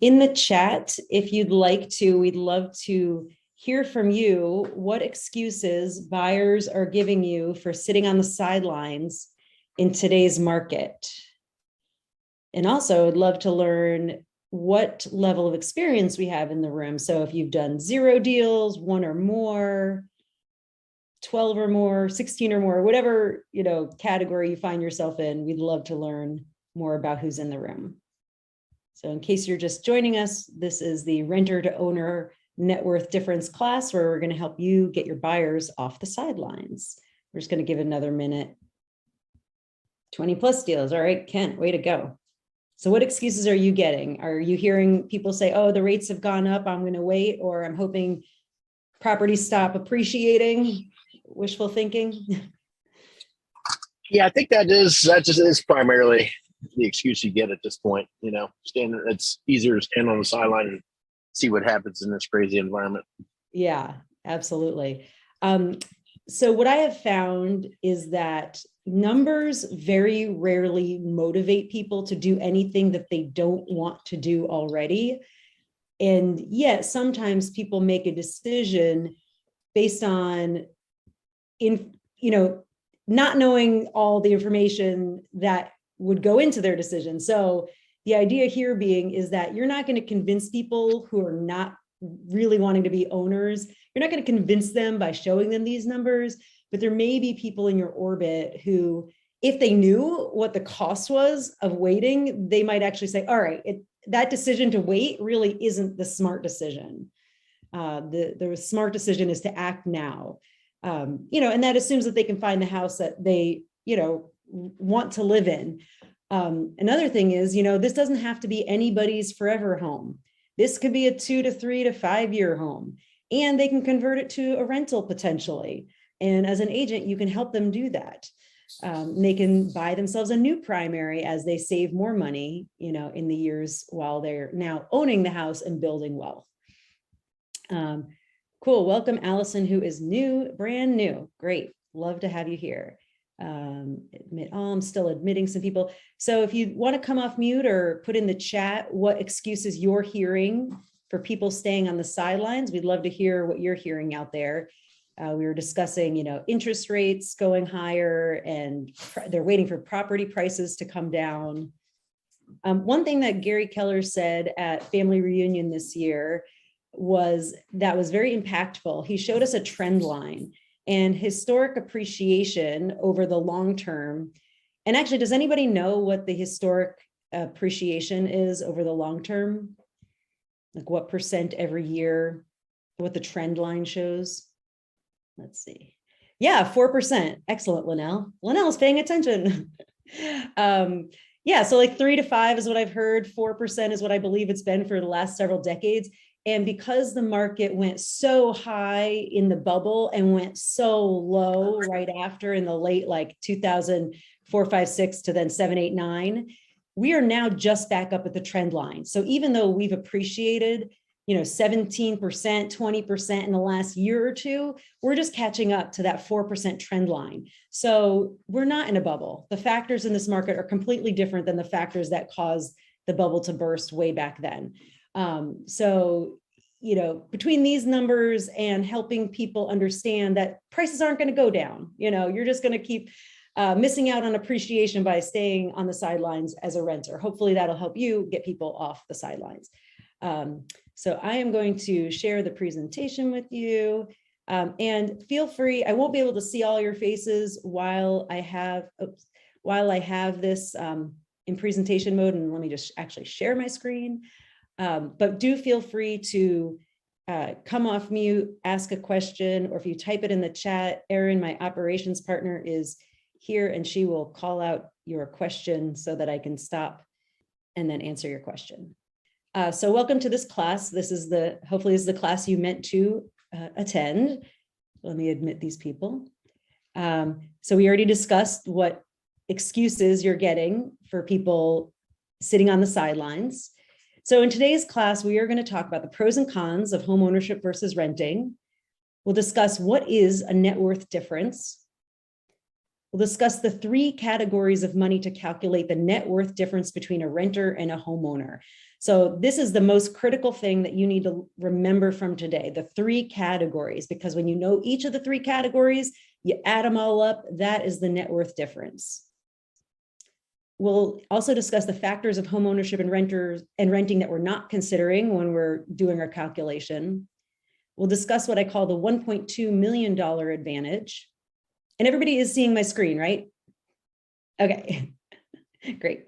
In the chat, if you'd like to, we'd love to hear from you what excuses buyers are giving you for sitting on the sidelines in today's market. And also, I'd love to learn what level of experience we have in the room. So if you've done 0 deals, 1 or more, 12 or more, 16 or more, whatever, category you find yourself in, we'd love to learn more about who's in the room. So in case you're just joining us, this is the renter to owner net worth difference class where we're going to help you get your buyers off the sidelines. We're just going to give it another minute. 20 plus deals. All right, Kent, way to go. So what excuses are you getting? Are you hearing people say, oh, the rates have gone up, I'm going to wait, or I'm hoping properties stop appreciating? Wishful thinking? Yeah, I think that just is primarily the excuse you get at this point. It's easier to stand on the sideline and see what happens in this crazy environment. Yeah, absolutely. So what I have found is that numbers very rarely motivate people to do anything that they don't want to do already. And yet sometimes people make a decision based on not knowing all the information that would go into their decision. So the idea here being is that you're not going to convince people who are not really wanting to be owners. You're not going to convince them by showing them these numbers, but there may be people in your orbit who, if they knew what the cost was of waiting, they might actually say, all right, that decision to wait really isn't the smart decision. The smart decision is to act now. And that assumes that they can find the house that they, want to live in. Another thing is, this doesn't have to be anybody's forever home. This could be a 2 to 3 to 5 year home, and they can convert it to a rental potentially. And as an agent, you can help them do that. They can buy themselves a new primary as they save more money, in the years while they're now owning the house and building wealth. Cool. Welcome, Allison, who is brand new. Great. Love to have you here. I'm still admitting some people. So if you want to come off mute or put in the chat what excuses you're hearing for people staying on the sidelines, we'd love to hear what you're hearing out there. We were discussing, interest rates going higher, and they're waiting for property prices to come down. One thing that Gary Keller said at Family Reunion this year was very impactful. He showed us a trend line and historic appreciation over the long term. And actually, does anybody know what the historic appreciation is over the long term? Like what percent every year, what the trend line shows? Let's see. Yeah, 4%. Excellent, Linnell. Linnell's paying attention. So like 3 to 5 is what I've heard. 4% is what I believe it's been for the last several decades. And because the market went so high in the bubble and went so low right after in the late, like 2004, 5, 6 to then 7, 8, 9, we are now just back up at the trend line. So even though we've appreciated, 17%, 20% in the last year or two, we're just catching up to that 4% trend line. So we're not in a bubble. The factors in this market are completely different than the factors that caused the bubble to burst way back then. Between these numbers and helping people understand that prices aren't going to go down, you're just going to keep missing out on appreciation by staying on the sidelines as a renter. Hopefully that'll help you get people off the sidelines. So I am going to share the presentation with you, and feel free. I won't be able to see all your faces while I have this in presentation mode. And let me just actually share my screen. But do feel free to come off mute, ask a question, or if you type it in the chat, Erin, my operations partner, is here and she will call out your question so that I can stop and then answer your question. So welcome to this class. Hopefully this is the class you meant to attend. Let me admit these people. So we already discussed what excuses you're getting for people sitting on the sidelines. So in today's class, we are going to talk about the pros and cons of home ownership versus renting. We'll discuss what is a net worth difference. We'll discuss the 3 categories of money to calculate the net worth difference between a renter and a homeowner. So this is the most critical thing that you need to remember from today, the 3 categories, because when you know each of the 3 categories, you add them all up, that is the net worth difference. We'll also discuss the factors of homeownership and renting that we're not considering when we're doing our calculation. We'll discuss what I call the $1.2 million advantage. And everybody is seeing my screen, right? Okay, great.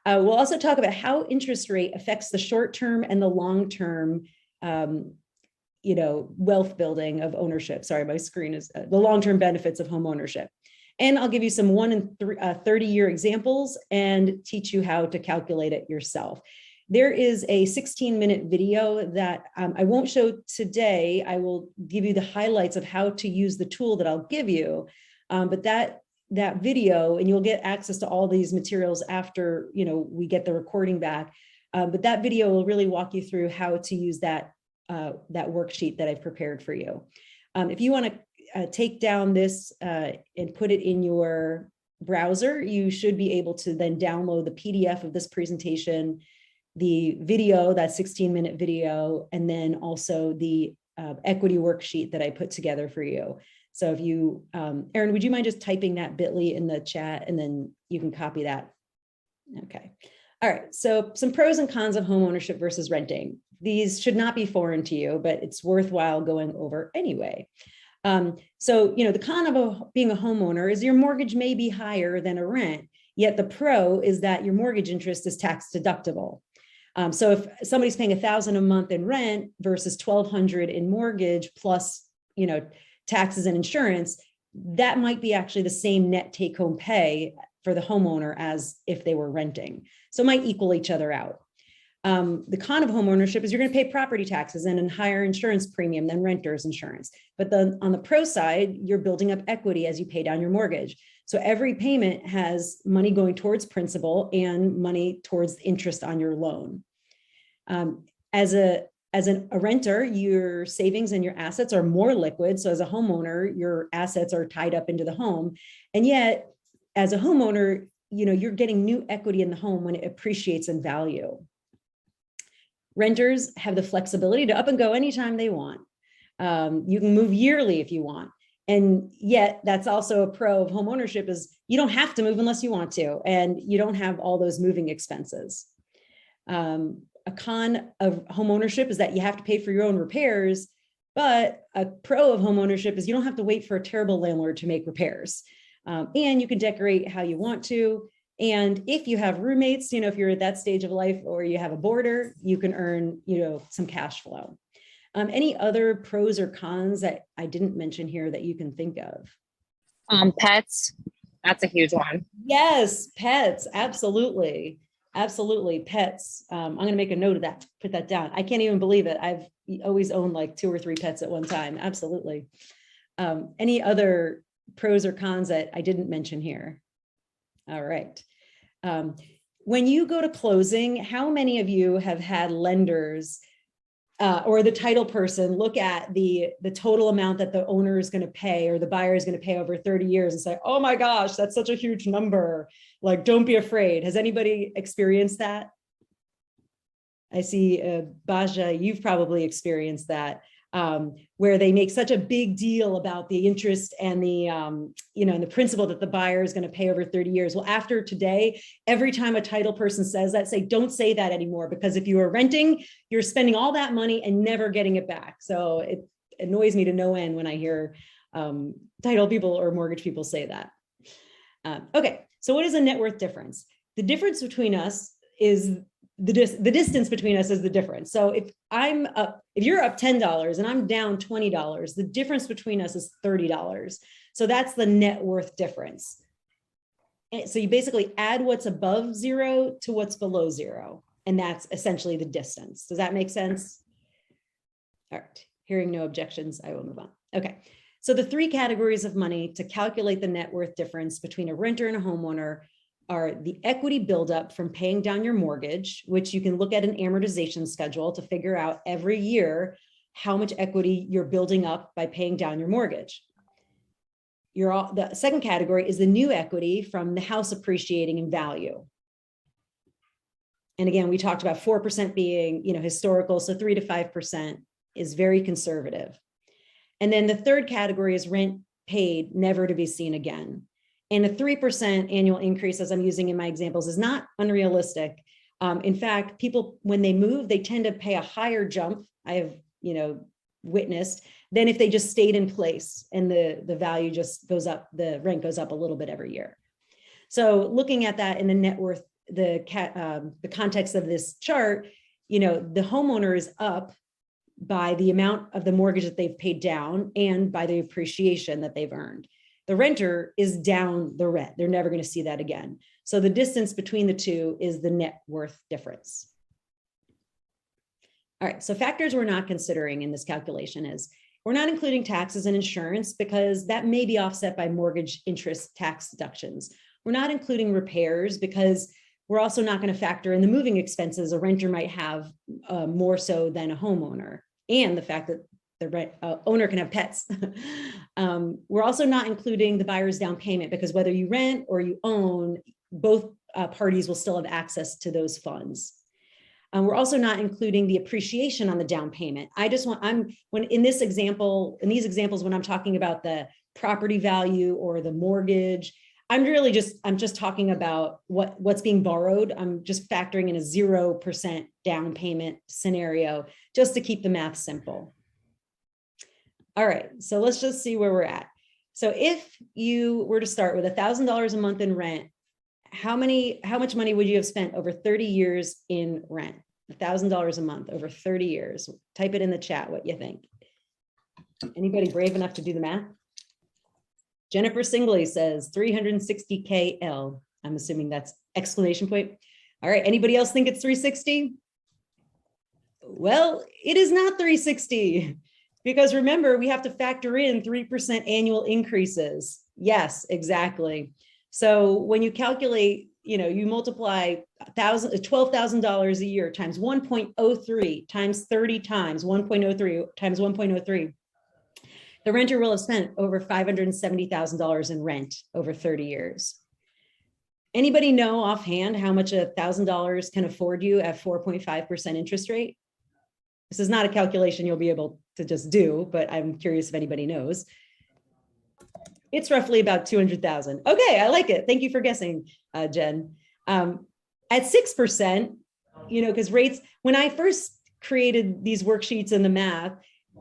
We'll also talk about how interest rate affects the short-term and the long-term, wealth building of ownership. Sorry, my screen is the long-term benefits of home ownership. And I'll give you some 1 and 30-year examples and teach you how to calculate it yourself. There is a 16-minute video that I won't show today. I will give you the highlights of how to use the tool that I'll give you. But that video, and you'll get access to all these materials after we get the recording back. But that video will really walk you through how to use that worksheet that I've prepared for you. If you want to take down this and put it in your browser, you should be able to then download the PDF of this presentation, the video, that 16-minute video, and then also the equity worksheet that I put together for you. So if you, Erin, would you mind just typing that bit.ly in the chat, and then you can copy that? Okay. All right. So some pros and cons of homeownership versus renting. These should not be foreign to you, but it's worthwhile going over anyway. The con of being a homeowner is your mortgage may be higher than a rent, yet the pro is that your mortgage interest is tax deductible. So if somebody's paying $1,000 a month in rent versus $1,200 in mortgage plus, taxes and insurance, that might be actually the same net take-home pay for the homeowner as if they were renting. So it might equal each other out. The con of homeownership is you're going to pay property taxes and a higher insurance premium than renter's insurance. But then on the pro side, you're building up equity as you pay down your mortgage. So every payment has money going towards principal and money towards interest on your loan. As a renter, your savings and your assets are more liquid. So as a homeowner, your assets are tied up into the home. And yet, as a homeowner, you're getting new equity in the home when it appreciates in value. Renters have the flexibility to up and go anytime they want. You can move yearly if you want. And yet that's also a pro of homeownership is you don't have to move unless you want to, and you don't have all those moving expenses. A con of homeownership is that you have to pay for your own repairs, but a pro of homeownership is you don't have to wait for a terrible landlord to make repairs. And you can decorate how you want to. And if you have roommates, if you're at that stage of life or you have a boarder, you can earn, some cash flow. Any other pros or cons that I didn't mention here that you can think of? Pets, that's a huge one. Yes, pets, absolutely. Absolutely, pets. I'm going to make a note of that, put that down. I can't even believe it. I've always owned like 2 or 3 pets at one time. Absolutely. Any other pros or cons that I didn't mention here? All right. When you go to closing, how many of you have had lenders or the title person look at the total amount that the owner is going to pay or the buyer is going to pay over 30 years and say, oh my gosh, that's such a huge number. Like, don't be afraid. Has anybody experienced that? I see Baja, you've probably experienced that, where they make such a big deal about the interest and the, and the principal that the buyer is going to pay over 30 years. Well, after today, every time a title person says that, say, don't say that anymore, because if you are renting, you're spending all that money and never getting it back. So it annoys me to no end when I hear title people or mortgage people say that. Okay, so what is a net worth difference? The difference between us is the distance between us is the difference. So if you're up $10 and I'm down $20, the difference between us is $30. So that's the net worth difference. And so you basically add what's above 0 to what's below 0. And that's essentially the distance. Does that make sense? All right, hearing no objections, I will move on. Okay, so the 3 categories of money to calculate the net worth difference between a renter and a homeowner are the equity buildup from paying down your mortgage, which you can look at an amortization schedule to figure out every year how much equity you're building up by paying down your mortgage. the second category is the new equity from the house appreciating in value. And again, we talked about 4% being, historical. So 3 to 5% is very conservative. And then the third category is rent paid, never to be seen again. And a 3% annual increase, as I'm using in my examples, is not unrealistic. In fact, people, when they move, they tend to pay a higher jump, I have, witnessed, than if they just stayed in place and the value just goes up, the rent goes up a little bit every year. So looking at that in the net worth, the context of this chart, the homeowner is up by the amount of the mortgage that they've paid down and by the appreciation that they've earned. The renter is down the rent. They're never going to see that again. So the distance between the two is the net worth difference. All right, so factors we're not considering in this calculation is we're not including taxes and insurance because that may be offset by mortgage interest tax deductions. We're not including repairs because we're also not going to factor in the moving expenses a renter might have more so than a homeowner, and the fact that the owner can have pets. We're also not including the buyer's down payment because whether you rent or you own, both parties will still have access to those funds. We're also not including the appreciation on the down payment. In these examples, when I'm talking about the property value or the mortgage, I'm just talking about what's being borrowed. I'm just factoring in a 0% down payment scenario just to keep the math simple. All right, so let's just see where we're at. So if you were to start with $1,000 a month in rent, how much money would you have spent over 30 years in rent? $1,000 a month over 30 years. Type it in the chat what you think. Anybody brave enough to do the math? Jennifer Singley says 360K. I'm assuming that's exclamation point. All right, anybody else think it's 360? Well, it is not 360 because remember, we have to factor in 3% annual increases. Yes, exactly. So when you calculate, you multiply $12,000 a year times 1.03 times 30 times 1.03 times 1.03. The renter will have spent over $570,000 in rent over 30 years. Anybody know offhand how much $1,000 can afford you at 4.5% interest rate? This is not a calculation you'll be able to just do, but I'm curious if anybody knows. It's roughly about 200,000. Okay, I like it. Thank you for guessing, Jen. At 6%, because rates, when I first created these worksheets and the math,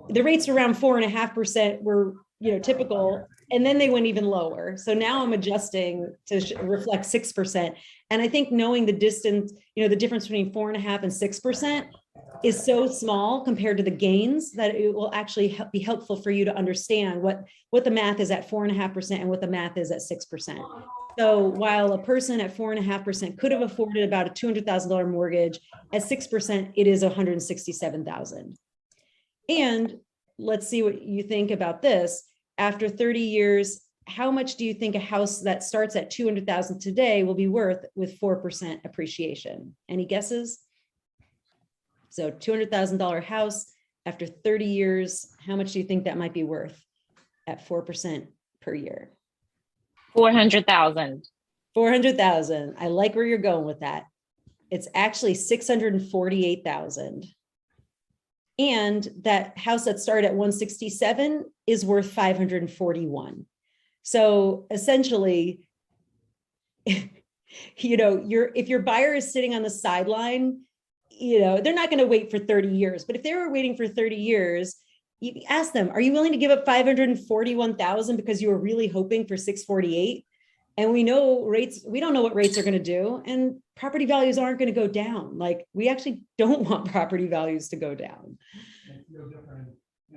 the rates around 4.5% were, typical, and then they went even lower. So now I'm adjusting to reflect 6%. And I think knowing the distance, the difference between 4.5% and 6% is so small compared to the gains that it will actually be helpful for you to understand what the math is at 4.5% and what the math is at 6%. So while a person at 4.5% could have afforded about a $200,000 mortgage, at 6%, it is $167,000. And let's see what you think about this. After 30 years, how much do you think a house that starts at $200,000 today will be worth with 4% appreciation? Any guesses? So $200,000 house after 30 years, how much do you think that might be worth at 4% per year? 400,000. 400,000. I like where you're going with that. It's actually 648,000. And that house that started at 167 is worth 541. So essentially, if your buyer is sitting on the sideline, they're not going to wait for 30 years. But if they were waiting for 30 years, you ask them, are you willing to give up 541,000 because you were really hoping for 648? And we know rates, we don't know what rates are going to do. And property values aren't going to go down. Like, we actually don't want property values to go down.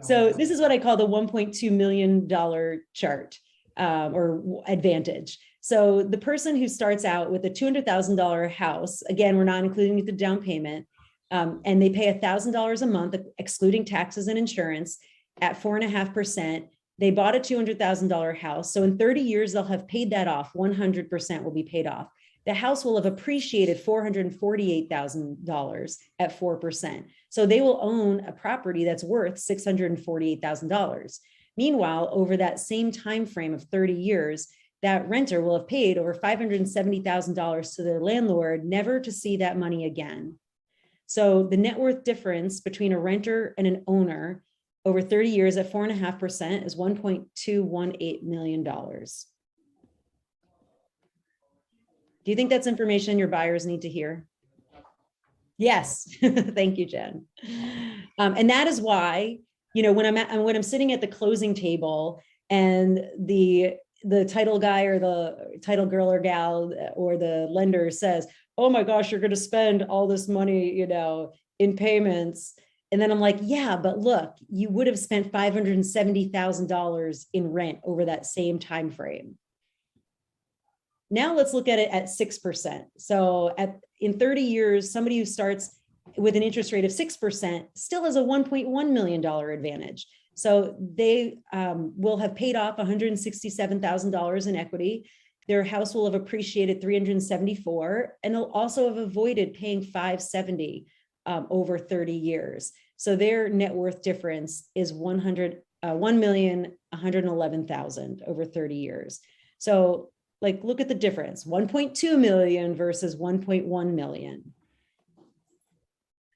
So this is what I call the $1.2 million chart or advantage. So the person who starts out with a $200,000 house, again, we're not including the down payment, and they pay $1,000 a month, excluding taxes and insurance at 4.5%. They bought a $200,000 house. So in 30 years, they'll have paid that off. 100% will be paid off. The house will have appreciated $448,000 at 4%. So they will own a property that's worth $648,000. Meanwhile, over that same time frame of 30 years, that renter will have paid over $570,000 to their landlord, never to see that money again. So the net worth difference between a renter and an owner over 30 years at 4.5% is $1.218 million. Do you think that's information your buyers need to hear? Yes. Thank you, Jen. And that is why, when I'm sitting at the closing table and the title guy or the title girl or gal or the lender says, oh my gosh, you're going to spend all this money, in payments. And then I'm like, yeah, but look, you would have spent $570,000 in rent over that same time frame. Now let's look at it at 6%. So in 30 years, somebody who starts with an interest rate of 6% still has a $1.1 million advantage. So they will have paid off $167,000 in equity. Their house will have appreciated $374,000, and they'll also have avoided paying $570,000 over 30 years. So their net worth difference is $1,111,000 over 30 years. So look at the difference, 1.2 million versus 1.1 million.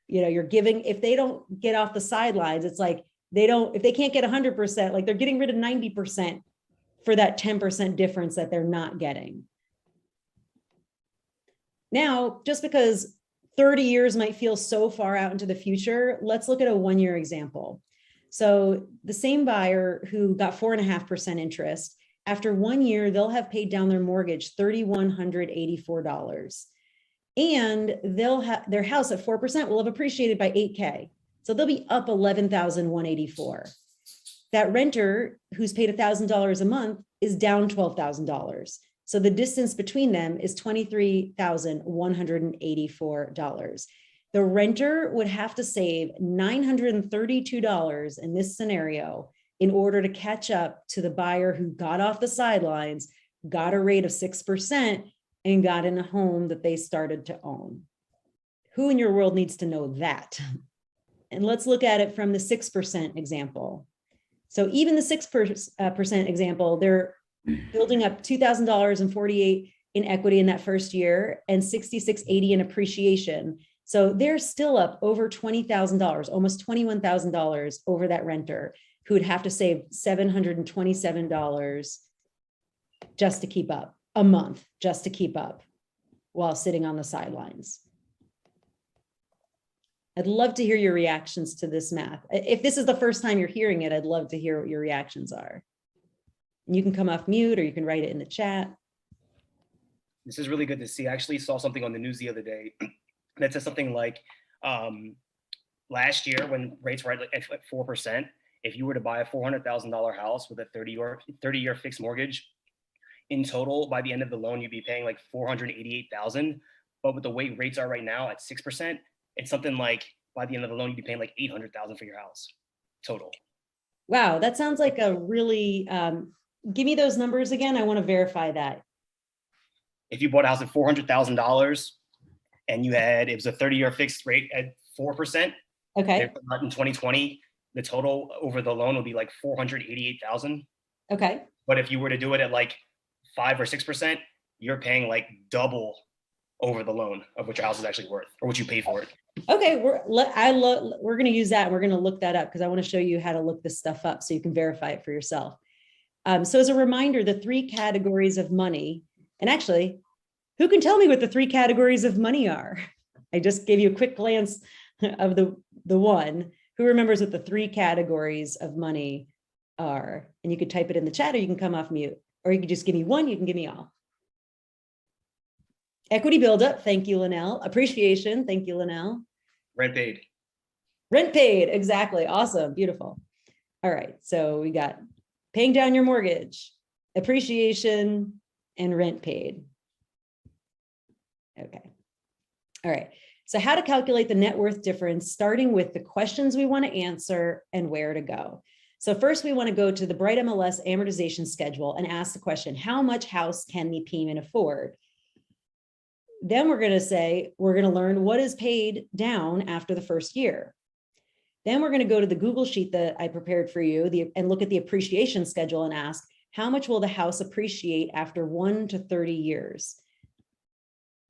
You're giving, if they don't get off the sidelines, it's like if they can't get 100%, like they're getting rid of 90% for that 10% difference that they're not getting. Now, just because 30 years might feel so far out into the future, let's look at a 1-year example. So the same buyer who got 4.5% interest, after 1 year, they'll have paid down their mortgage $3,184. And they'll have their house at 4% will have appreciated by $8,000. So they'll be up $11,184. That renter who's paid $1,000 a month is down $12,000. So the distance between them is $23,184. The renter would have to save $932 in this scenario in order to catch up to the buyer who got off the sidelines, got a rate of 6%, and got in a home that they started to own. Who in your world needs to know that? And let's look at it from the 6% example. So even the 6% example, they're building up $2,000.48 in equity in that first year and $6,680 in appreciation. So they're still up over $20,000, almost $21,000 over that renter who would have to save $727 just to keep up, a month just to keep up while sitting on the sidelines. I'd love to hear your reactions to this math. If this is the first time you're hearing it, I'd love to hear what your reactions are. You can come off mute or you can write it in the chat. This is really good to see. I actually saw something on the news the other day that said something like last year when rates were at 4%, if you were to buy a $400,000 house with a 30-year fixed mortgage, in total, by the end of the loan, you'd be paying like $488,000. But with the way rates are right now at 6%, it's something like by the end of the loan, you'd be paying like $800,000 for your house total. Wow, that sounds like a really, give me those numbers again. I want to verify that. If you bought a house at $400,000 and it was a 30-year fixed rate at 4%. Okay. In 2020, the total over the loan would be like $488,000. Okay. But if you were to do it at like 5 or 6%, you're paying like double over the loan of what your house is actually worth or what you pay for it. Okay, we're going to use that. We're going to look that up because I want to show you how to look this stuff up so you can verify it for yourself. So as a reminder, the 3 categories of money, and actually, who can tell me what the 3 categories of money are? I just gave you a quick glance of the one. Who remembers what the 3 categories of money are? And you could type it in the chat or you can come off mute, or you can just give me one, you can give me all. Equity buildup, thank you, Linnell. Appreciation, thank you, Linnell. Rent paid. Rent paid, exactly. Awesome, beautiful. All right, so we got paying down your mortgage, appreciation, and rent paid. Okay. All right, so how to calculate the net worth difference, starting with the questions we want to answer and where to go. So first we want to go to the Bright MLS amortization schedule and ask the question, how much house can the payment afford? Then we're going to learn what is paid down after the first year. Then we're going to go to the Google sheet that I prepared for you and look at the appreciation schedule and ask, how much will the house appreciate after 1 to 30 years?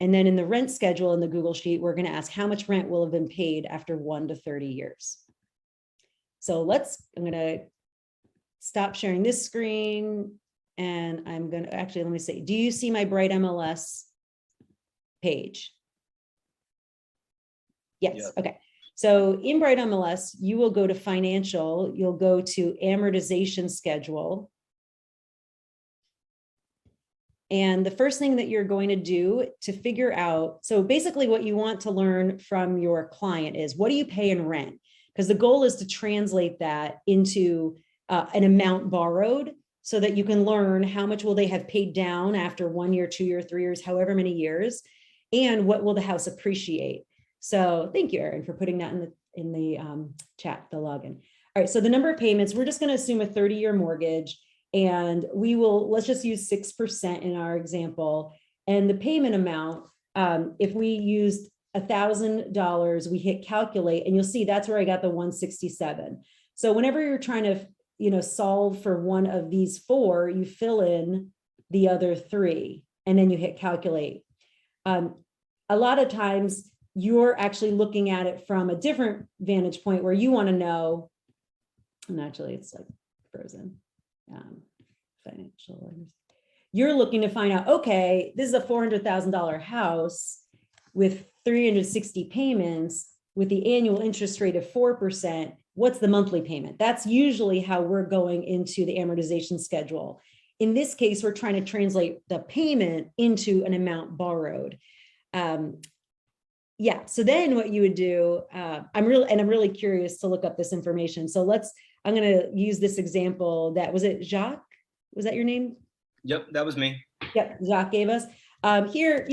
And then in the rent schedule in the Google sheet, we're going to ask how much rent will have been paid after 1 to 30 years. So I'm going to stop sharing this screen. And I'm going to actually, let me see, do you see my Bright MLS page? Yes. Yeah. Okay. So in Bright MLS, you will go to financial, you'll go to amortization schedule. And the first thing that you're going to do to figure out, so basically what you want to learn from your client is, what do you pay in rent? Because the goal is to translate that into an amount borrowed so that you can learn how much will they have paid down after 1 year, 2 years, 3 years, however many years, and what will the house appreciate. So thank you, Erin, for putting that in the chat, the login. All right, so the number of payments, we're just going to assume a 30-year mortgage. And let's just use 6% in our example. And the payment amount, if we used $1,000, we hit calculate, and you'll see that's where I got the 167. So whenever you're trying to, solve for one of these four, you fill in the other three, and then you hit calculate. A lot of times you're actually looking at it from a different vantage point where you want to know, and actually it's like frozen. Financial. You're looking to find out, okay, this is a $400,000 house with 360 payments with the annual interest rate of 4%. What's the monthly payment? That's usually how we're going into the amortization schedule. In this case, we're trying to translate the payment into an amount borrowed. Yeah, so then what you would do, I'm really curious to look up this information. So I'm going to use this example was it Jacques? Was that your name? Yep, that was me. Yep, Jacques gave us. Here,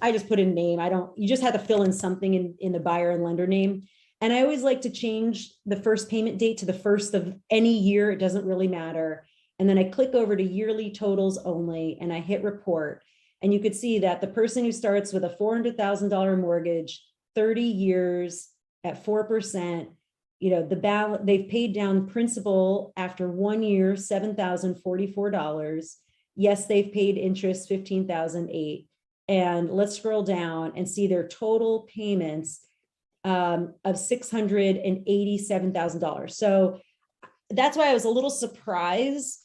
I just put in name. You just have to fill in something in the buyer and lender name. And I always like to change the first payment date to the first of any year. It doesn't really matter. And then I click over to yearly totals only, and I hit report. And you could see that the person who starts with a $400,000 mortgage, 30 years at 4%, the balance, they've paid down principal after 1 year, $7,044. Yes, they've paid interest, $15,008. And let's scroll down and see their total payments of $687,000. So that's why I was a little surprised.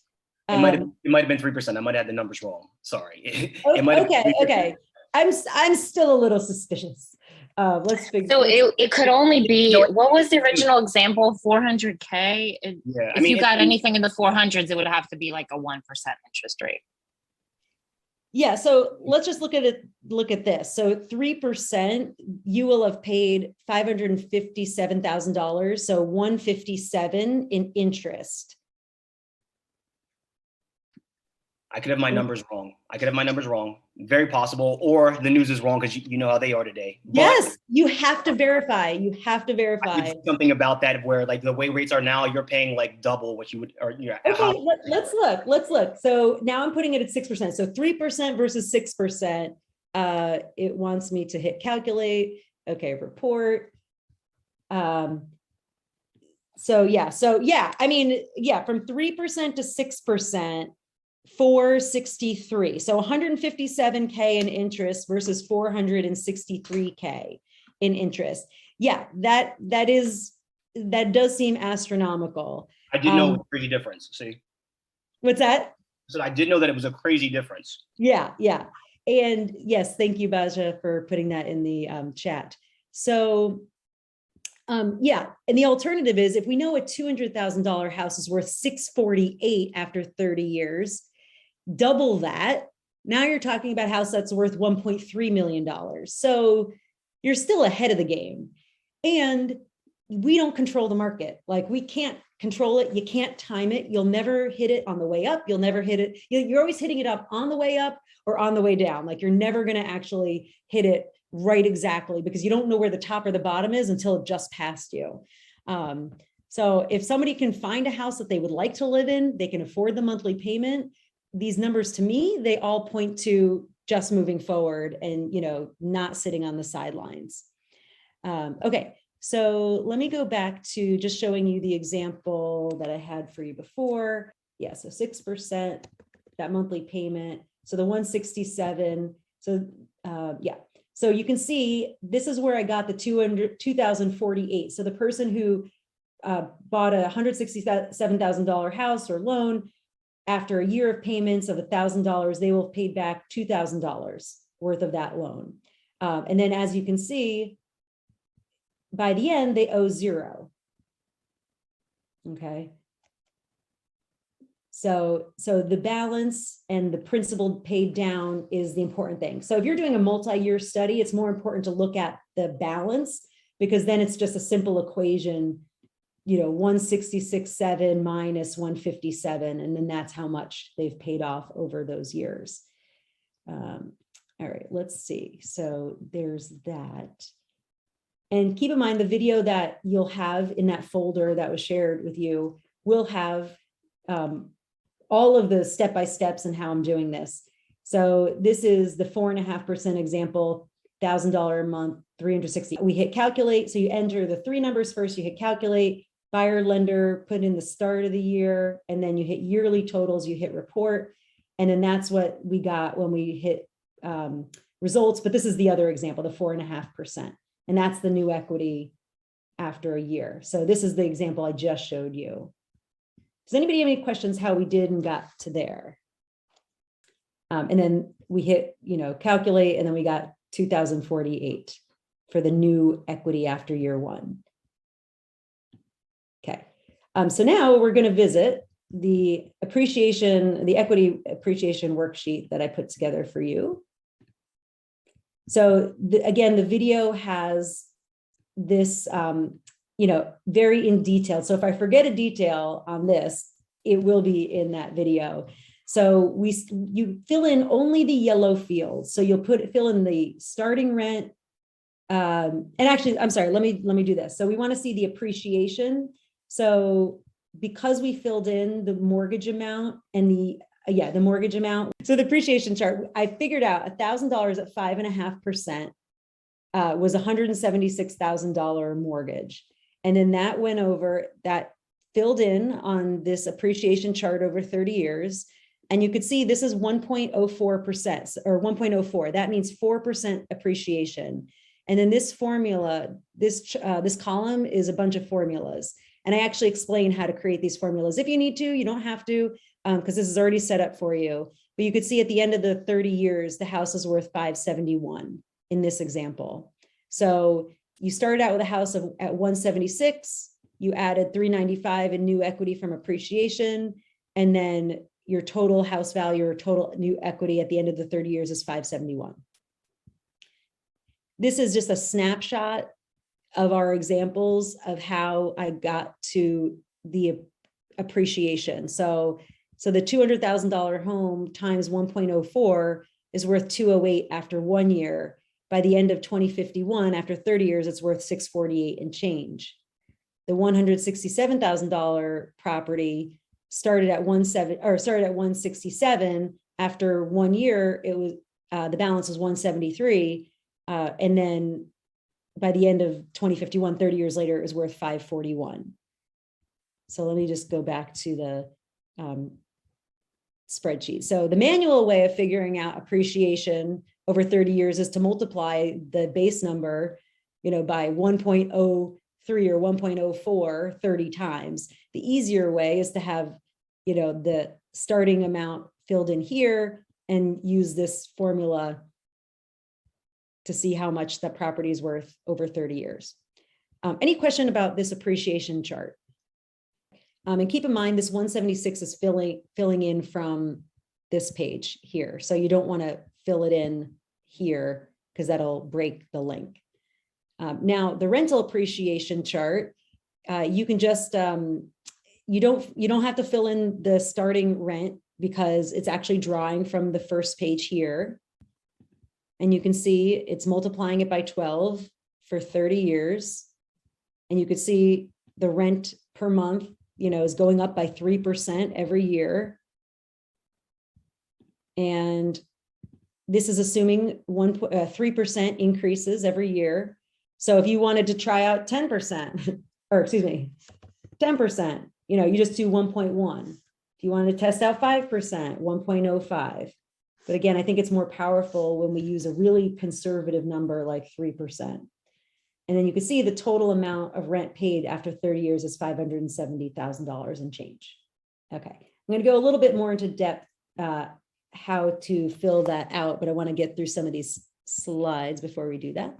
It might have been 3%. I might have had the numbers wrong. Sorry. Okay. I'm still a little suspicious. Let's figure. So it could only be, what was the original example? 400K. Yeah, if you got anything in the 400s, it would have to be like a 1% interest rate. Yeah. So let's just look at this. So 3%, you will have paid $557,000. So 157 in interest. I could have my numbers wrong. Very possible. Or the news is wrong because you know how they are today. But yes, you have to verify. I did something about that where like the way rates are now, you're paying like double what you would. Okay, let's look. So now I'm putting it at 6%. So 3% versus 6%. It wants me to hit calculate. Okay, report. So yeah. I mean, yeah, from 3% to 6%. 463. So 157K in interest versus 463K in interest. Yeah, that does seem astronomical. I did know it was a crazy difference. See, what's that? So I did know that it was a crazy difference. Yeah. And yes, thank you, Baja, for putting that in the chat. So yeah, and the alternative is if we know a $200,000 house is worth $648 after 30 years, double that. Now you're talking about a house that's worth $1.3 million. So you're still ahead of the game. And we don't control the market. Like we can't control it. You can't time it. You'll never hit it on the way up. You'll never hit it. You're always hitting it up on the way up or on the way down. Like you're never going to actually hit it right exactly because you don't know where the top or the bottom is until it just passed you. So if somebody can find a house that they would like to live in, they can afford the monthly payment. These numbers to me, they all point to just moving forward and, not sitting on the sidelines. Okay. So let me go back to just showing you the example that I had for you before. Yeah, so 6%, that monthly payment. So the 167. So yeah, so you can see this is where I got the 2,048. So the person who bought a $167,000 house or loan, after a year of payments of $1,000, they will have paid back $2,000 worth of that loan. And then as you can see, by the end, they owe zero. Okay. So the balance and the principal paid down is the important thing. So if you're doing a multi-year study, it's more important to look at the balance, because then it's just a simple equation, 166.7 minus 157, and then that's how much they've paid off over those years. All right, let's see. So there's that. And keep in mind the video that you'll have in that folder that was shared with you will have all of the step-by-steps and how I'm doing this. So this is the 4.5% example, $1,000 a month, 360. We hit calculate. So you enter the three numbers first, you hit calculate, buyer, lender, put in the start of the year, and then you hit yearly totals, you hit report. And then that's what we got when we hit results. But this is the other example, the 4.5%. And that's the new equity after a year. So this is the example I just showed you. Does anybody have any questions how we did and got to there? And then we hit, calculate, and then we got 2,048 for the new equity after year one. Okay. So now we're going to visit the equity appreciation worksheet that I put together for you. So again, the video has this, very in detail. So if I forget a detail on this, it will be in that video. So you fill in only the yellow fields. So you'll fill in the starting rent. And actually, I'm sorry, let me do this. So we want to see the appreciation. So because we filled in the mortgage amount and the mortgage amount. So the appreciation chart, I figured out $1,000 at 5.5% was $176,000 mortgage. And then that went over, that filled in on this appreciation chart over 30 years. And you could see this is 1.04% or 1.04. That means 4% appreciation. And then this formula, this column is a bunch of formulas. And I actually explain how to create these formulas. If you need to, you don't have to, because this is already set up for you. But you could see at the end of the 30 years, the house is worth 571 in this example. So you started out with a house at 176, you added 395 in new equity from appreciation, and then your total house value or total new equity at the end of the 30 years is 571. This is just a snapshot of our examples of how I got to the appreciation. So the $200,000 home times 1.04 is worth 208 after 1 year. By the end of 2051, after 30 years, it's worth 648 and change. The $167,000 property started at 167. After 1 year, it was the balance was 173, and then by the end of 2051, 30 years later, it was worth 541. So let me just go back to the spreadsheet. So the manual way of figuring out appreciation over 30 years is to multiply the base number, by 1.03 or 1.04 30 times. The easier way is to have, the starting amount filled in here and use this formula to see how much that property is worth over 30 years. Any question about this appreciation chart? And keep in mind, this 176 is filling in from this page here. So you don't want to fill it in here because that'll break the link. Now, the rental appreciation chart, you can just, you don't have to fill in the starting rent because it's actually drawing from the first page here. And you can see it's multiplying it by 12 for 30 years. And you could see the rent per month, is going up by 3% every year. And this is assuming 3% increases every year. So if you wanted to try out 10%, or excuse me, 10%, you just do 1.1. If you wanted to test out 5%, 1.05. But again, I think it's more powerful when we use a really conservative number like 3%. And then you can see the total amount of rent paid after 30 years is $570,000 and change. Okay, I'm going to go a little bit more into depth how to fill that out, but I want to get through some of these slides before we do that.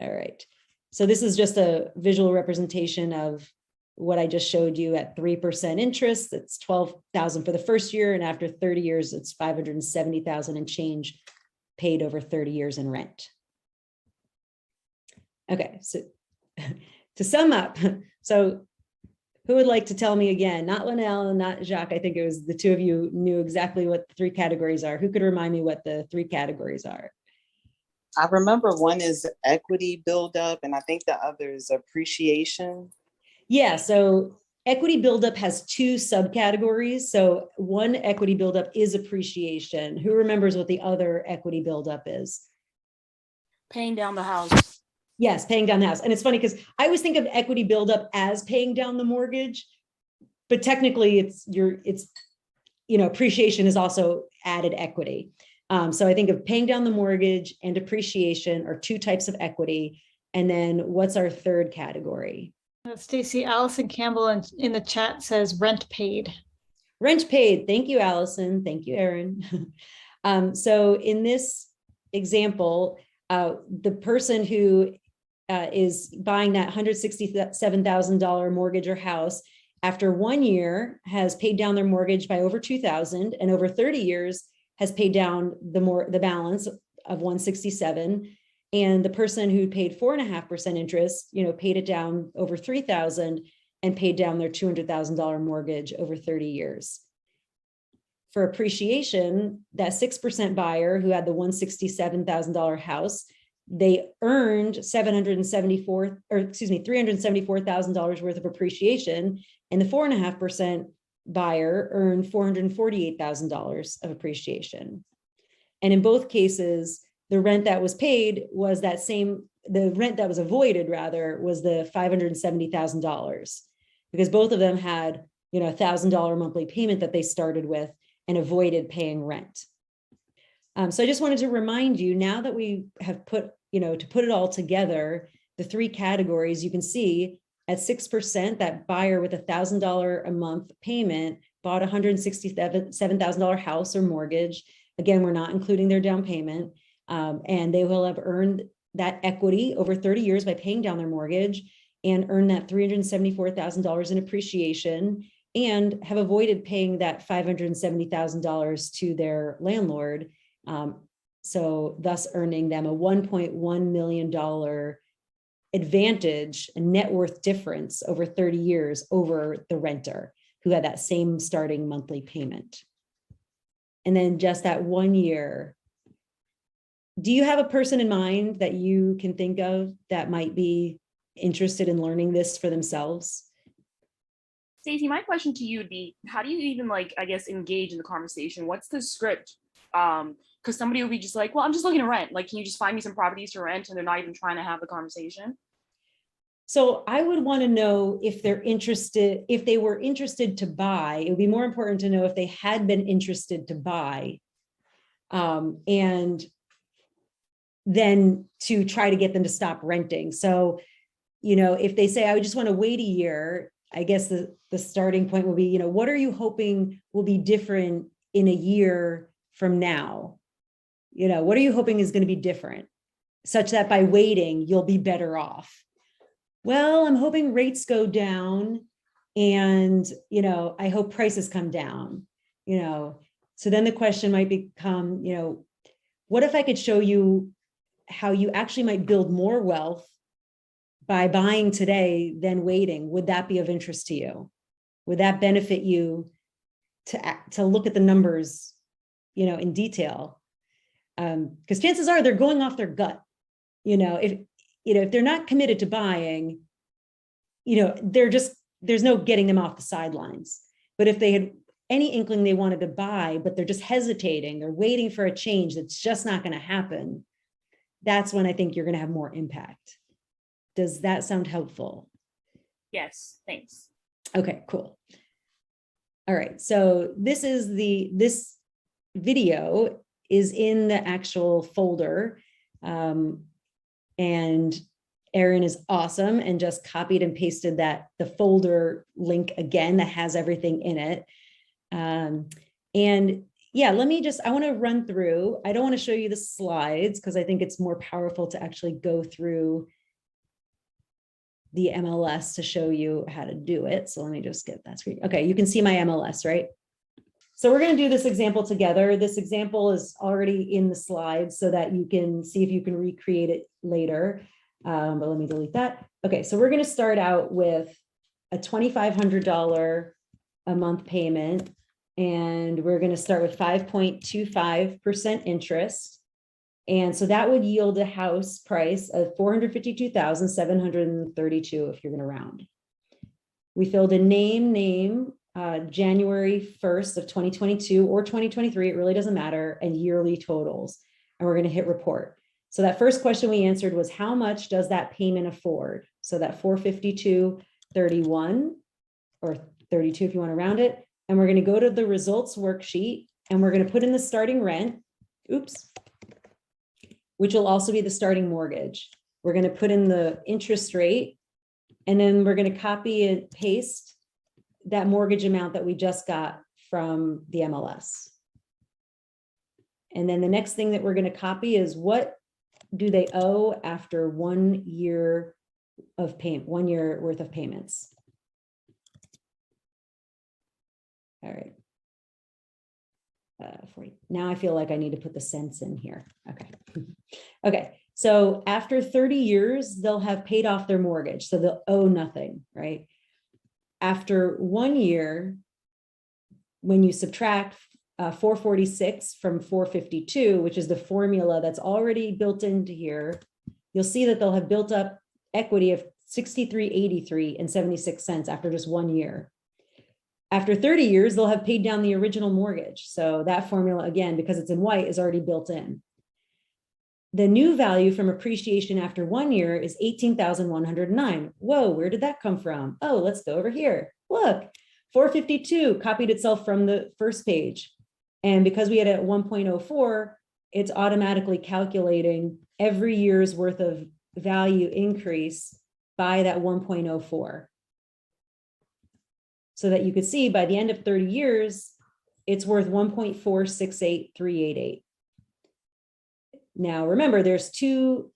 All right, so this is just a visual representation of what I just showed you at 3% interest. It's $12,000 for the first year, and after 30 years, it's $570,000 and change paid over 30 years in rent. Okay, so to sum up, so who would like to tell me again? Not Linnell and not Jacques. I think it was the two of you knew exactly what the 3 categories are. Who could remind me what the 3 categories are? I remember one is equity buildup, and I think the other is appreciation. Yeah, so equity buildup has 2 subcategories. So one equity buildup is appreciation. Who remembers what the other equity buildup is? Paying down the house. Yes, paying down the house. And it's funny because I always think of equity buildup as paying down the mortgage, but technically it's appreciation is also added equity. So I think of paying down the mortgage and appreciation are 2 types of equity. And then what's our 3rd category? Stacy, Allison Campbell in the chat says rent paid. Rent paid. Thank you, Allison. Thank you, Erin. So in this example, the person who is buying that $167,000 mortgage or house after 1 year has paid down their mortgage by over $2,000, and over 30 years has paid down the balance of $167,000. And the person who paid 4.5% interest, paid it down over $3,000 and paid down their $200,000 mortgage over 30 years. For appreciation, that 6% buyer who had the $167,000 house, they earned $374,000 worth of appreciation, and the 4.5% buyer earned $448,000 of appreciation. And in both cases, the rent that was paid was the rent that was avoided rather was the $570,000, because both of them had, $1,000 monthly payment that they started with and avoided paying rent. So I just wanted to remind you, now that we have put, to put it all together, the 3 categories, you can see at 6%, that buyer with $1,000 a month payment bought a $167,000 house or mortgage. Again, we're not including their down payment. And they will have earned that equity over 30 years by paying down their mortgage and earn that $374,000 in appreciation and have avoided paying that $570,000 to their landlord. So thus earning them a $1.1 million advantage, a net worth difference over 30 years over the renter who had that same starting monthly payment. And then just that 1 year. Do you have a person in mind that you can think of that might be interested in learning this for themselves? Stacey, my question to you would be, how do you even engage in the conversation? What's the script? Because somebody would be just like, well, I'm just looking to rent. Like, can you just find me some properties to rent? And they're not even trying to have the conversation. So I would want to know if they're interested, if they were interested to buy. It would be more important to know if they had been interested to buy. And then to try to get them to stop renting. So, if they say, I would just want to wait a year, I guess the starting point will be, what are you hoping will be different in a year from now? What are you hoping is going to be different such that by waiting, you'll be better off? Well, I'm hoping rates go down and, I hope prices come down, so then the question might become, what if I could show you how you actually might build more wealth by buying today than waiting? Would that be of interest to you? Would that benefit you to look at the numbers, in detail? Because chances are they're going off their gut. If they're not committed to buying, there's no getting them off the sidelines. But if they had any inkling they wanted to buy, but they're just hesitating, they're waiting for a change that's just not going to happen, that's when I think you're going to have more impact. Does that sound helpful? Yes, thanks. Okay, cool. All right, so this video is in the actual folder, and Erin is awesome and just copied and pasted the folder link again that has everything in it. And yeah, I want to run through. I don't want to show you the slides because I think it's more powerful to actually go through the MLS to show you how to do it. So let me just get that screen. Okay, you can see my MLS, right? So we're going to do this example together. This example is already in the slides so that you can see if you can recreate it later. But let me delete that. Okay, so we're going to start out with a $2,500 a month payment, and we're going to start with 5.25% interest. And so that would yield a house price of $452,732 if you're going to round. We filled in name, January 1st of 2022 or 2023, it really doesn't matter, and yearly totals. And we're going to hit report. So that first question we answered was, how much does that payment afford? So that $452.31 or 32 if you want to round it. And we're going to go to the results worksheet and we're going to put in the starting rent, which will also be the starting mortgage. We're going to put in the interest rate, and then we're going to copy and paste that mortgage amount that we just got from the MLS. And then the next thing that we're going to copy is, what do they owe after 1 year of payment, 1 year worth of payments? All right. 40. Now I feel like I need to put the cents in here. Okay. Okay. So after 30 years, they'll have paid off their mortgage. So they'll owe nothing, right? After 1 year, when you subtract 446 from 452, which is the formula that's already built into here, you'll see that they'll have built up equity of $63.83 and 76 cents after just 1 year. After 30 years, they'll have paid down the original mortgage. So that formula, again, because it's in white, is already built in. The new value from appreciation after 1 year is $18,109. Whoa, where did that come from? Oh, let's go over here. Look, 452 copied itself from the first page. And because we had a 1.04, it's automatically calculating every year's worth of value increase by that 1.04. So that you could see by the end of 30 years, it's worth 1.468388. Now, remember, there's two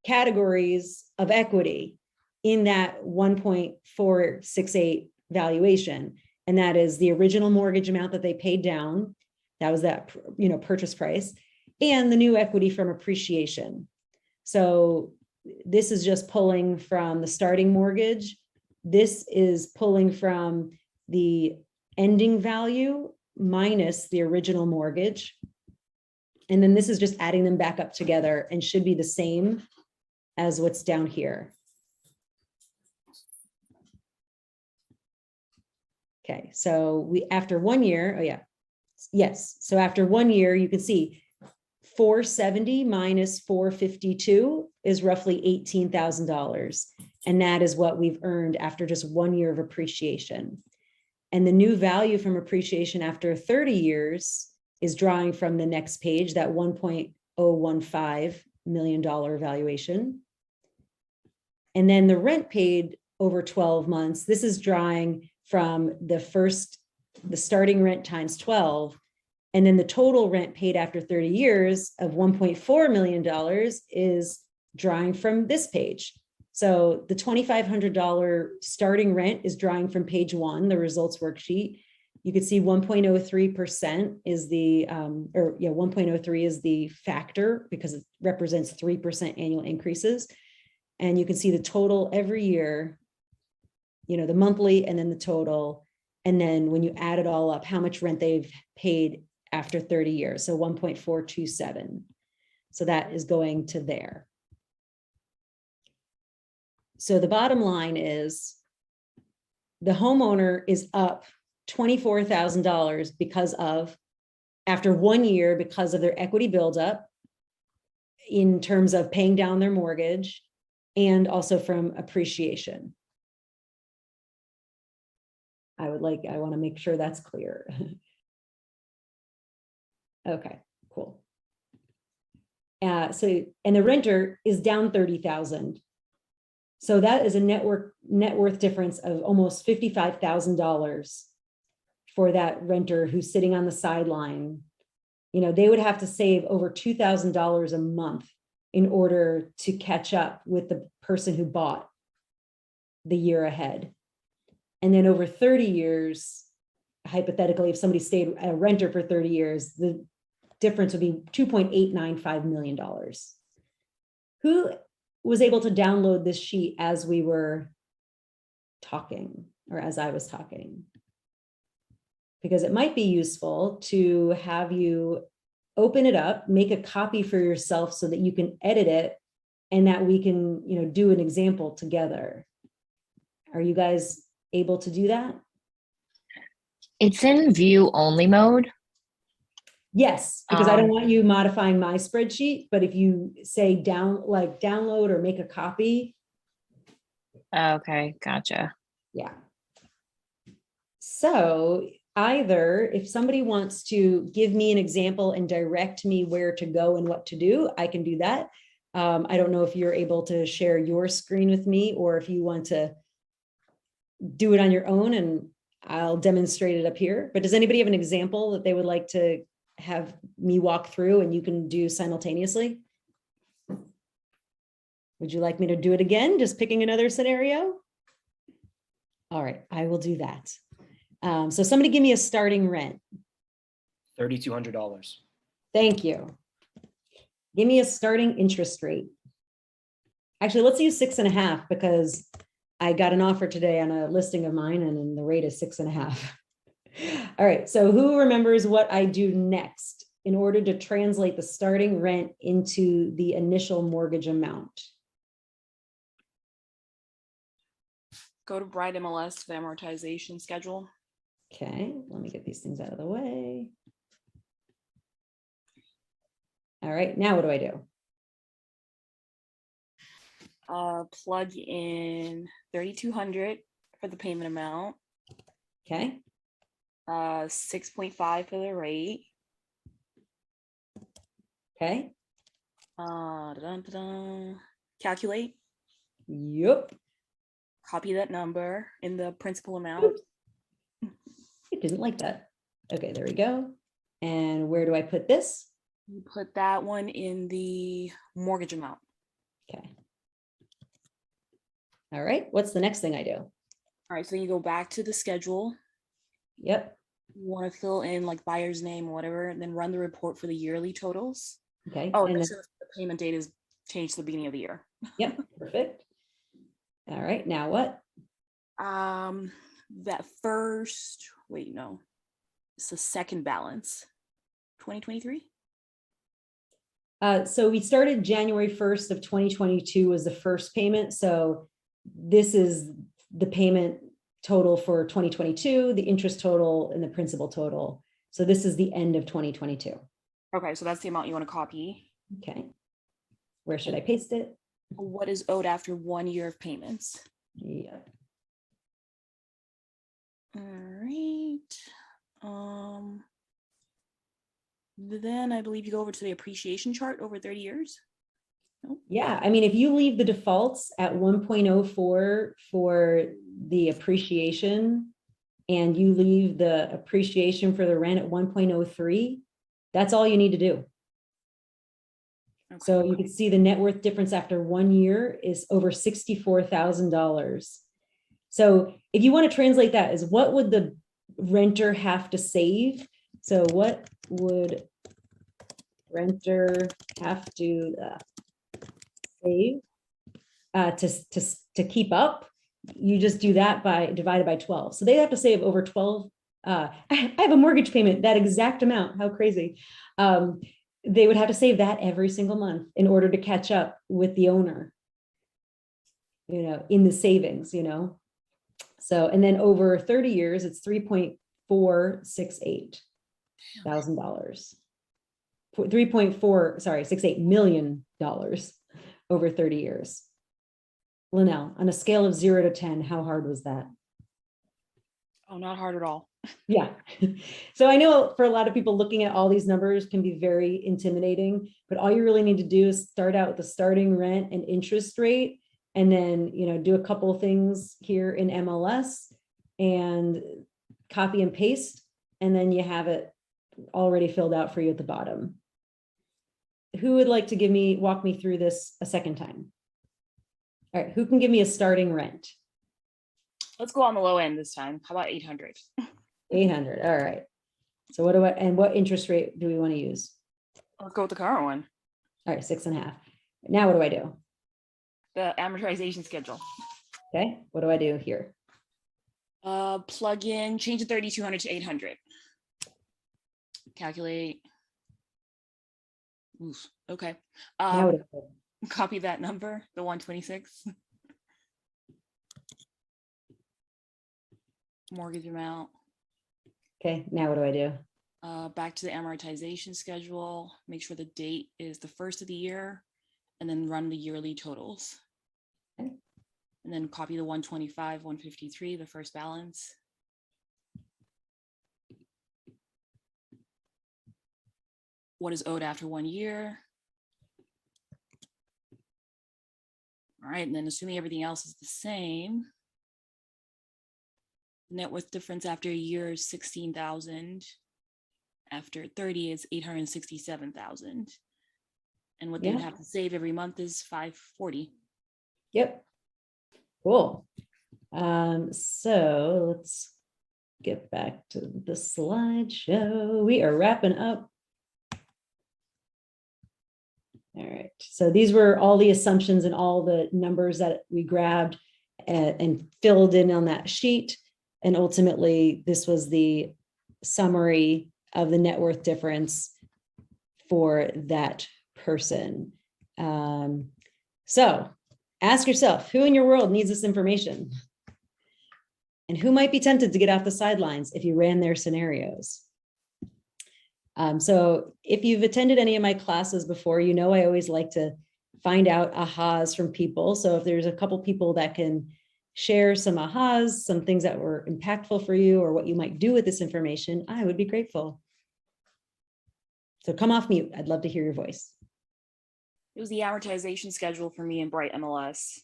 categories of equity in that 1.468 valuation. And that is the original mortgage amount that they paid down. That was that, purchase price, and the new equity from appreciation. So this is just pulling from the starting mortgage. This is pulling from the ending value minus the original mortgage. And then this is just adding them back up together and should be the same as what's down here. Okay, so after 1 year, yes. So after 1 year, you can see 470 minus 452 is roughly $18,000. And that is what we've earned after just 1 year of appreciation. And the new value from appreciation after 30 years is drawing from the next page, that $1.015 million valuation. And then the rent paid over 12 months, this is drawing from the starting rent times 12. And then the total rent paid after 30 years of $1.4 million is drawing from this page. So the $2,500 starting rent is drawing from page 1, the results worksheet. You can see 1.03% is the, 1.03 is the factor because it represents 3% annual increases. And you can see the total every year, the monthly and then the total. And then when you add it all up, how much rent they've paid after 30 years. So 1.427. So that is going to there. So the bottom line is the homeowner is up $24,000 because of, after 1 year, because of their equity buildup in terms of paying down their mortgage and also from appreciation. I want to make sure that's clear. Okay, cool. And the renter is down 30,000. So that is a net worth difference of almost $55,000 for that renter who's sitting on the sideline. You know, they would have to save over $2,000 a month in order to catch up with the person who bought the year ahead. And then over 30 years, hypothetically, if somebody stayed a renter for 30 years, the difference would be $2.895 million. Who was able to download this sheet as we were talking, or as I was talking? Because it might be useful to have you open it up, make a copy for yourself so that you can edit it and that we can, you know, do an example together. Are you guys able to do that? It's in view only mode. Yes, because I don't want you modifying my spreadsheet, but if you say download or make a copy. Okay, gotcha. Yeah. So either if somebody wants to give me an example and direct me where to go and what to do, I can do that. I don't know if you're able to share your screen with me or if you want to do it on your own and I'll demonstrate it up here. But does anybody have an example that they would like to have me walk through and you can do simultaneously? Would you like me to do it again? Just picking another scenario? All right, I will do that. So somebody give me a starting rent. $3,200. Thank you. Give me a starting interest rate. Actually, let's use 6.5 because I got an offer today on a listing of mine and the rate is 6.5. All right, so who remembers what I do next in order to translate the starting rent into the initial mortgage amount? Go to Bright MLS, the amortization schedule. Okay, let me get these things out of the way. All right, now what do I do? Plug in 3,200 for the payment amount. Okay. 6.5 for the rate. Okay. Calculate. Yep. Copy that number in the principal amount. It didn't like that. Okay, there we go. And where do I put this? You put that one in the mortgage amount. Okay. All right, what's the next thing I do? All right, so you go back to the schedule. Yep. You want to fill in like buyer's name or whatever, and then run the report for the yearly totals. Okay. Oh, and and then, the payment date is changed to the beginning of the year. yep, perfect. All right, now what? That first, wait, no, it's the second balance, 2023. So we started January 1st of 2022 was the first payment. So this is the payment total for 2022, the interest total and the principal total. So this is the end of 2022. Okay, so that's the amount you want to copy. Okay. Where should I paste it? What is owed after 1 year of payments? Yeah. All right. Then I believe you go over to the appreciation chart over 30 years. Nope. Yeah, I mean, if you leave the defaults at 1.04 for the appreciation and you leave the appreciation for the rent at 1.03, that's all you need to do. Okay. So you can see the net worth difference after 1 year is over $64,000. So if you want to translate that as what would the renter have to save? So what would renter have to save to keep up? You just do that by divided by 12. So they have to save over 12. I have a mortgage payment, that exact amount. How crazy. They would have to save that every single month in order to catch up with the owner, you know, in the savings, you know. So, and then over 30 years, it's $3.468,000 $3.68 million over 30 years. Linnell, on a scale of 0 to 10, how hard was that? Oh, not hard at all. Yeah. So I know for a lot of people, looking at all these numbers can be very intimidating, but all you really need to do is start out with the starting rent and interest rate, and then, do a couple of things here in MLS and copy and paste, and then you have it already filled out for you at the bottom. Who would like to walk me through this a second time? All right, who can give me a starting rent? Let's go on the low end this time. How about 800? 800. All right. So what interest rate do we want to use? Let's go with the current one. All right, 6.5. Now what do I do? The amortization schedule. Okay, what do I do here? Plug in, change the 3,200 to 800. Calculate. Oof, okay. Now what do I do? Copy that number, the 126. Mortgage amount. Okay, now what do I do? Back to the amortization schedule, make sure the date is the first of the year, and then run the yearly totals. Okay. And then copy the 125, 153, the first balance. What is owed after 1 year? All right, and then assuming everything else is the same, net worth difference after a year is 16,000. After 30 is 867,000. And what they would Yeah. have to save every month is 540. Yep. Cool. So let's get back to the slideshow. We are wrapping up. All right. So these were all the assumptions and all the numbers that we grabbed and filled in on that sheet. And ultimately, this was the summary of the net worth difference for that person. So ask yourself, who in your world needs this information? And who might be tempted to get off the sidelines if you ran their scenarios? So if you've attended any of my classes before, I always like to find out ahas from people. So if there's a couple people that can share some ahas, some things that were impactful for you or what you might do with this information, I would be grateful. So come off mute. I'd love to hear your voice. It was the amortization schedule for me in Bright MLS.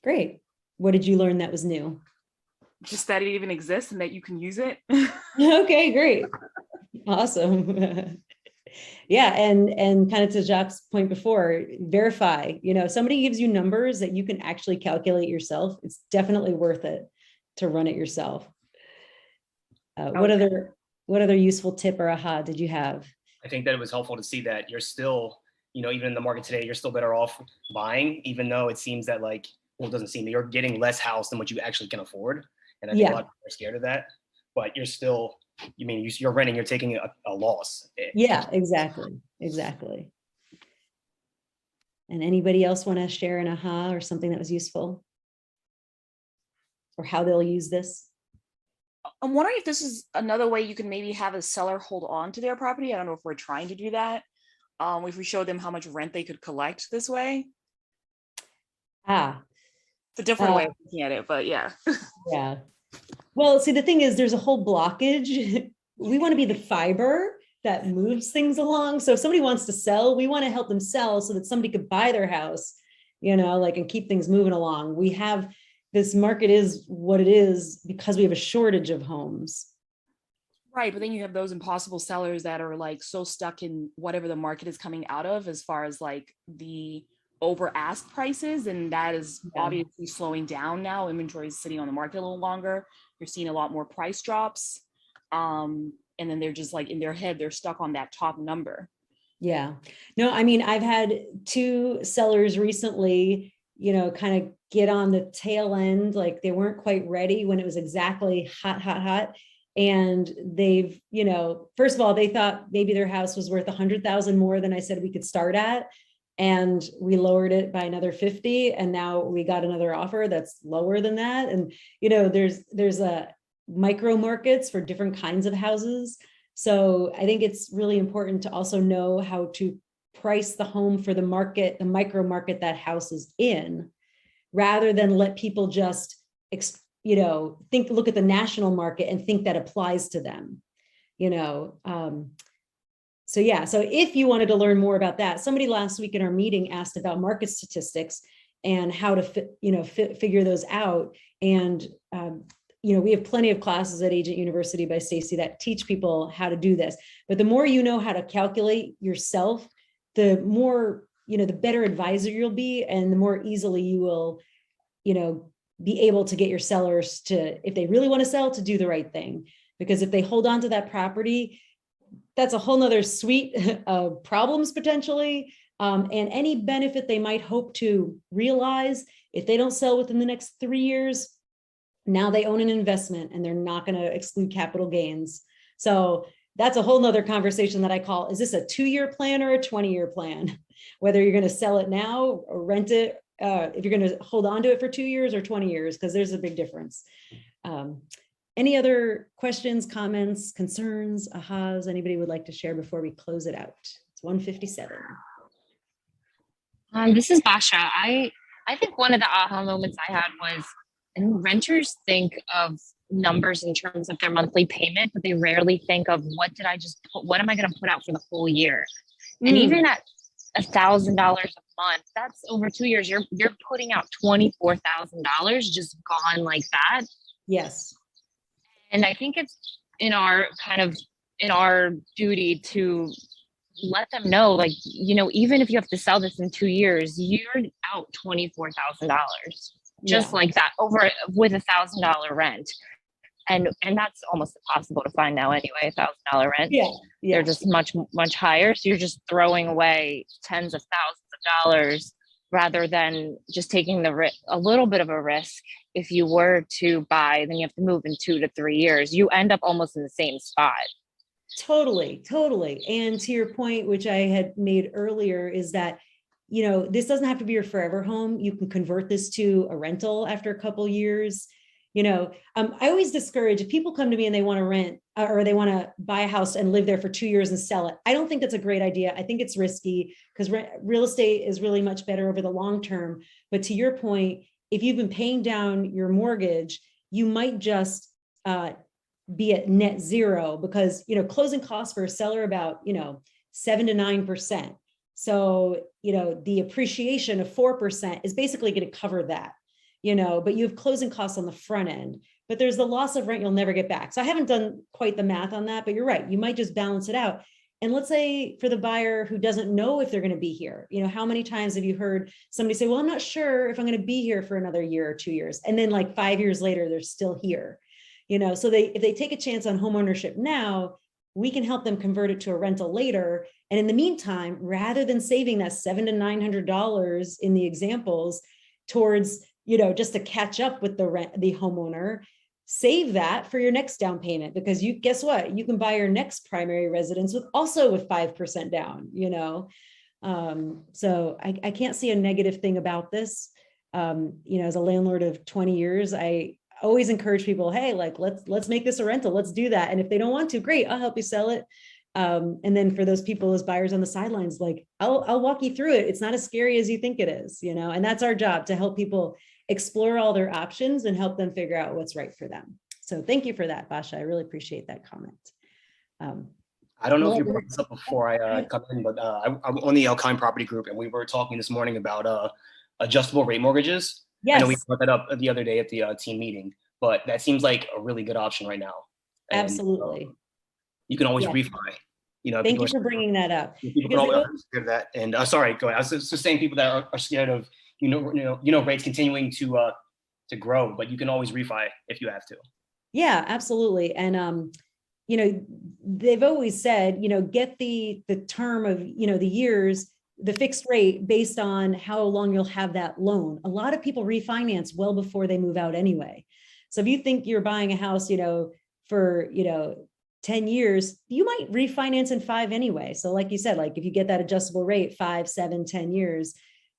Great. What did you learn that was new? Just that it even exists and that you can use it. Okay, great. Awesome. Yeah, and kind of to Jacques' point before, verify, somebody gives you numbers that you can actually calculate yourself. It's definitely worth it to run it yourself. What other useful tip or aha did you have? I think that it was helpful to see that you're still, even in the market today, you're still better off buying, even though it seems that it doesn't seem that you're getting less house than what you actually can afford. And I think a lot of people are scared of that, but you're still, you're renting, you're taking a loss. Yeah, exactly. And anybody else want to share an aha or something that was useful? Or how they'll use this? I'm wondering if this is another way you can maybe have a seller hold on to their property. I don't know if we're trying to do that. If we show them how much rent they could collect this way. It's a different way of looking at it, but yeah. Yeah. Well, see, the thing is, there's a whole blockage. We want to be the fiber that moves things along. So if somebody wants to sell, we want to help them sell so that somebody could buy their house, and keep things moving along. We have this market is what it is because we have a shortage of homes. Right. But then you have those impossible sellers that are so stuck in whatever the market is coming out of as far as the over ask prices. And that is obviously slowing down now. Inventory is sitting on the market a little longer. You're seeing a lot more price drops. And then they're just in their head, they're stuck on that top number. Yeah. No, I've had 2 sellers recently, kind of get on the tail end, they weren't quite ready when it was exactly hot. And they've, first of all, they thought maybe their house was worth 100,000 more than I said we could start at. And we lowered it by another 50. And now we got another offer that's lower than that. And, there's a micro markets for different kinds of houses. So I think it's really important to also know how to price the home for the market, the micro market that house is in, rather than let people just, look at the national market and think that applies to them, So yeah, so if you wanted to learn more about that, somebody last week in our meeting asked about market statistics and how to figure those out. And we have plenty of classes at Agent University by Stacy that teach people how to do this. But the more you know how to calculate yourself, the more, the better advisor you'll be, and the more easily you will, be able to get your sellers to, if they really want to sell, to do the right thing. Because if they hold on to that property, that's a whole nother suite of problems potentially. And any benefit they might hope to realize, if they don't sell within the next 3 years, now they own an investment and they're not going to exclude capital gains. So that's a whole nother conversation that I call, is this a 2-year plan or a 20-year plan? Whether you're going to sell it now or rent it, if you're going to hold on to it for 2 years or 20 years, because there's a big difference. Any other questions, comments, concerns, ahas, anybody would like to share before we close it out? It's 1:57. This is Basha. I think one of the aha moments I had was, and renters think of numbers in terms of their monthly payment, but they rarely think of what am I going to put out for the whole year? And even at $1,000 a month, that's over 2 years. You're putting out $24,000 just gone like that. Yes. And I think it's in our duty to let them know, like, even if you have to sell this in 2 years, you're out $24,000 just like that with $1,000 rent. And that's almost impossible to find now anyway, $1,000 rent. Yeah. They're just much, much higher. So you're just throwing away tens of thousands of dollars rather than just taking a little bit of a risk. If you were to buy, then you have to move in 2 to 3 years. You end up almost in the same spot. Totally. And to your point, which I had made earlier, is that, this doesn't have to be your forever home. You can convert this to a rental after a couple years. I always discourage, if people come to me and they want to rent or they want to buy a house and live there for 2 years and sell it. I don't think that's a great idea. I think it's risky because real estate is really much better over the long term. But to your point, if you've been paying down your mortgage, you might just be at net zero because, closing costs for a seller about, 7 to 9%. So, the appreciation of 4% is basically going to cover that. But you have closing costs on the front end, but there's the loss of rent you'll never get back. So I haven't done quite the math on that, but you're right. You might just balance it out. And let's say for the buyer who doesn't know if they're going to be here, how many times have you heard somebody say, well, I'm not sure if I'm going to be here for another year or 2 years. And then like 5 years later, they're still here, so if they take a chance on homeownership now, we can help them convert it to a rental later. And in the meantime, rather than saving that $700 to $900 in the examples towards just to catch up with the homeowner, save that for your next down payment, because guess what? You can buy your next primary residence with 5% down, So I can't see a negative thing about this. As a landlord of 20 years, I always encourage people, hey, like, let's make this a rental. Let's do that. And if they don't want to, great, I'll help you sell it. And then for those people as buyers on the sidelines, like I'll walk you through it. It's not as scary as you think it is, and that's our job, to help people explore all their options and help them figure out what's right for them. So thank you for that, Basha. I really appreciate that comment. I don't know if you brought this up before I come in, but I'm on the Elkine Property Group, and we were talking this morning about adjustable rate mortgages. Yes. I know we brought that up the other day at the team meeting, but that seems like a really good option right now. And, absolutely. You can always Yeah. refi. Thank you for bringing that up. People can always are scared of that. And sorry, go ahead. I was just saying people that are scared of rates continuing to grow, but you can always refi if you have to. Yeah, absolutely. And they've always said, get the term of the years, the fixed rate based on how long you'll have that loan. A lot of people refinance well before they move out anyway. So if you think you're buying a house, for 10 years, you might refinance in 5 anyway. So like you said, like if you get that adjustable rate, 5, 7, 10 years,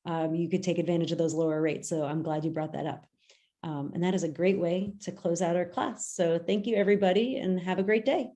you could take advantage of those lower rates. So I'm glad you brought that up. And that is a great way to close out our class. So thank you, everybody, and have a great day.